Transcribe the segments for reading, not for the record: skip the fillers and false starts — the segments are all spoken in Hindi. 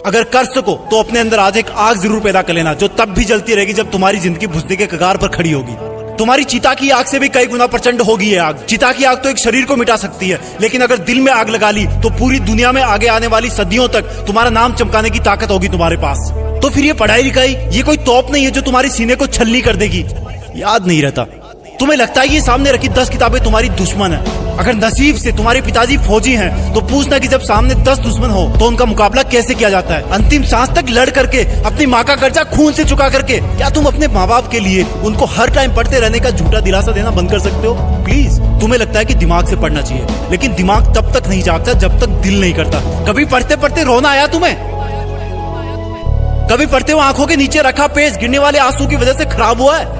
अगर कर सको तो अपने अंदर आज एक आग जरूर पैदा कर लेना, जो तब भी जलती रहेगी जब तुम्हारी जिंदगी बुझने के कगार पर खड़ी होगी। तुम्हारी चिता की आग से भी कई गुना प्रचंड होगी ये आग। चिता की आग तो एक शरीर को मिटा सकती है, लेकिन अगर दिल में आग लगा ली तो पूरी दुनिया में आगे आने वाली सदियों तक तुम्हारा नाम चमकाने की ताकत होगी तुम्हारे पास। तो फिर ये पढ़ाई लिखाई ये कोई तोप नहीं है जो तुम्हारी सीने को छलनी कर देगी। याद नहीं रहता, तुम्हें लगता है ये सामने रखी 10 किताबें तुम्हारी दुश्मन है। अगर नसीब से तुम्हारे पिताजी फौजी हैं तो पूछना कि जब सामने 10 दुश्मन हो तो उनका मुकाबला कैसे किया जाता है। अंतिम सांस तक लड़ करके, अपनी माँ का कर्जा खून से चुका करके, क्या तुम अपने माँ बाप के लिए उनको हर टाइम पढ़ते रहने का झूठा दिलासा देना बंद कर सकते हो? प्लीज। तुम्हें लगता है कि दिमाग से पढ़ना चाहिए, लेकिन दिमाग तब तक नहीं जागता जब तक दिल नहीं करता। कभी पढ़ते पढ़ते रोना आया तुम्हें? कभी पढ़ते हो आंखों के नीचे रखा पेज गिरने वाले आंसू की वजह से खराब हुआ है?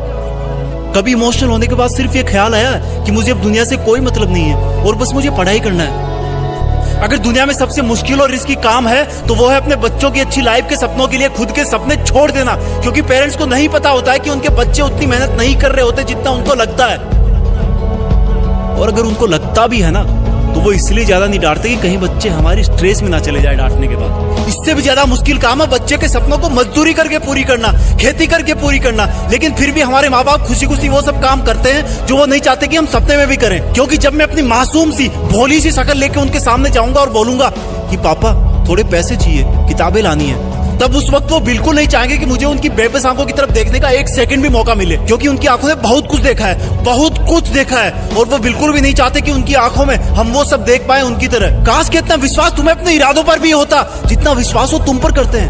कभी इमोशनल होने के बाद सिर्फ ये ख्याल आया कि मुझे अब दुनिया से कोई मतलब नहीं है और बस मुझे पढ़ाई करना है? अगर दुनिया में सबसे मुश्किल और रिस्की काम है तो वो है अपने बच्चों की अच्छी लाइफ के सपनों के लिए खुद के सपने छोड़ देना, क्योंकि पेरेंट्स को नहीं पता होता है कि उनके बच्चे उतनी मेहनत नहीं कर रहे होते जितना उनको लगता है। और अगर उनको लगता भी है ना तो वो इसलिए ज्यादा नहीं डांटते कि कहीं बच्चे हमारी स्ट्रेस में ना चले जाए डांटने के बाद। इससे भी ज्यादा मुश्किल काम है बच्चे के सपनों को मजदूरी करके पूरी करना, खेती करके पूरी करना। लेकिन फिर भी हमारे माँ बाप खुशी खुशी वो सब काम करते हैं जो वो नहीं चाहते कि हम सपने में भी करें। क्योंकि जब मैं अपनी मासूम सी भोली सी शक्ल लेके उनके सामने जाऊंगा और बोलूंगा कि पापा थोड़े पैसे चाहिए, किताबें लानी है, तब उस वक्त वो बिल्कुल नहीं चाहेंगे कि मुझे उनकी बेबस आंखों की तरफ देखने का एक सेकंड भी मौका मिले, क्योंकि उनकी आंखों ने बहुत कुछ देखा है, बहुत कुछ देखा है। और वो बिल्कुल भी नहीं चाहते कि उनकी आंखों में हम वो सब देख पाए उनकी तरह। काश कि इतना विश्वास तुम्हें अपने इरादों पर भी होता जितना विश्वास वो तुम पर करते हैं।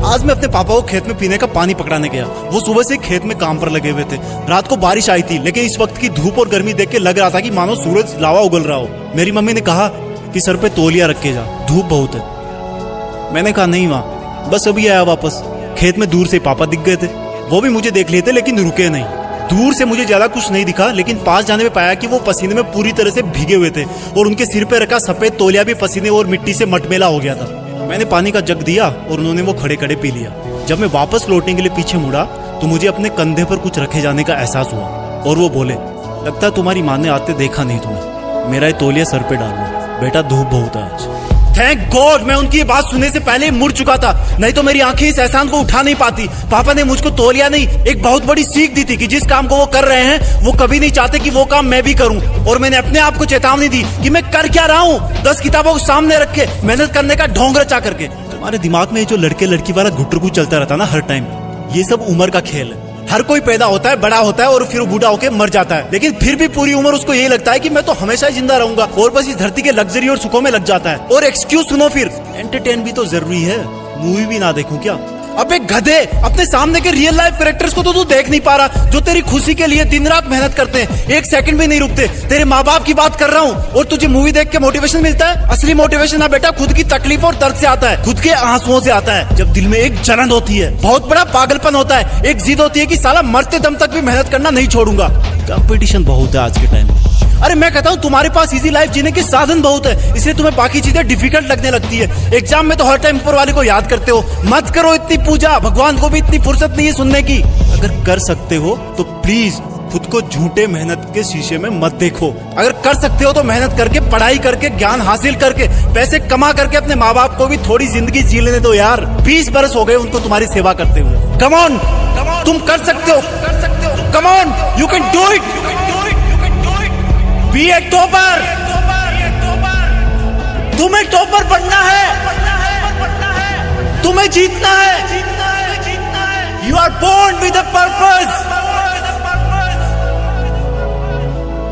आज मैं अपने पापा को खेत में पीने का पानी पकड़ाने गया। वो सुबह से खेत में काम पर लगे हुए थे। रात को बारिश आई थी, लेकिन इस वक्त की धूप और गर्मी देख के लग रहा था कि मानो सूरज लावा उगल रहा हो। मेरी मम्मी ने कहा कि सर पे तौलिया रख के जा, धूप बहुत है। मैंने कहा नहीं माँ, बस अभी आया वापस। खेत में दूर से पापा दिख गए थे, वो भी मुझे देख लिए थे लेकिन रुके नहीं। दूर से मुझे ज्यादा कुछ नहीं दिखा, लेकिन पास जाने में पाया कि वो पसीने में पूरी तरह से भीगे हुए थे और उनके सिर पे रखा सफेद तौलिया भी पसीने और मिट्टी से मटमेला हो गया था। मैंने पानी का जग दिया और उन्होंने वो खड़े खड़े पी लिया। जब मैं वापस लौटने के लिए पीछे मुड़ा तो मुझे अपने कंधे पर कुछ रखे जाने का एहसास हुआ और वो बोले, लगता है तुम्हारी माँ ने आते देखा नहीं तुम्हें, मेरा ये तौलिया सर पे डाल लो, बेटा धूप बहुत है आज। थैंक गॉड मैं उनकी बात सुनने से पहले ही मुड़ चुका था, नहीं तो मेरी आंखें इस एहसान को उठा नहीं पाती। पापा ने मुझको तौलिया नहीं, एक बहुत बड़ी सीख दी थी कि जिस काम को वो कर रहे हैं वो कभी नहीं चाहते कि वो काम मैं भी करूं। और मैंने अपने आप को चेतावनी दी कि मैं कर क्या रहा हूं, 10 किताबों को सामने रख के मेहनत करने का ढोंग रचा करके। तुम्हारे दिमाग में जो लड़के लड़की वाला गुटरगु चलता रहता ना हर टाइम, ये सब उम्र का खेल है। हर कोई पैदा होता है, बड़ा होता है और फिर वो बूढ़ा होकर मर जाता है, लेकिन फिर भी पूरी उम्र उसको यही लगता है कि मैं तो हमेशा जिंदा रहूंगा और बस इस धरती के लग्जरी और सुखों में लग जाता है। और एक्सक्यूज सुनो, फिर एंटरटेन भी तो जरूरी है, मूवी भी ना देखूं क्या? अबे गधे, अपने सामने के रियल लाइफ कैरेक्टर्स को तो तू देख नहीं पा रहा जो तेरी खुशी के लिए दिन रात मेहनत करते हैं, एक सेकंड भी नहीं रुकते। तेरे माँ बाप की बात कर रहा हूँ और तुझे मूवी देख के मोटिवेशन मिलता है? असली मोटिवेशन ना बेटा खुद की तकलीफ और दर्द से आता है, खुद के आंसुओं से आता है। जब दिल में एक जलन होती है, बहुत बड़ा पागलपन होता है, एक जिद होती है कि साला मरते दम तक भी मेहनत करना नहीं छोड़ूंगा। कंपटीशन बहुत है आज के टाइम में। अरे मैं कहता हूँ तुम्हारे पास इजी लाइफ जीने के साधन बहुत है, इसलिए तुम्हें बाकी चीजें डिफिकल्ट लगने लगती है। एग्जाम में तो हर टाइम ऊपर वाले को याद करते हो। मत करो इतनी पूजा, भगवान को भी इतनी फुर्सत नहीं है सुनने की। अगर कर सकते हो तो प्लीज खुद को झूठे मेहनत के शीशे में मत देखो। अगर कर सकते हो तो मेहनत करके, पढ़ाई करके, ज्ञान हासिल करके, पैसे कमा करके अपने माँ बाप को भी थोड़ी जिंदगी जी लेने दो यार। 20 बरस हो गए उनको तुम्हारी सेवा करते हुए। कम ऑन, तुम कर सकते हो, come on, you can do it. Be a topper, तुम्हें टॉपर बनना है, तुम्हें जीतना है। You are born with a purpose.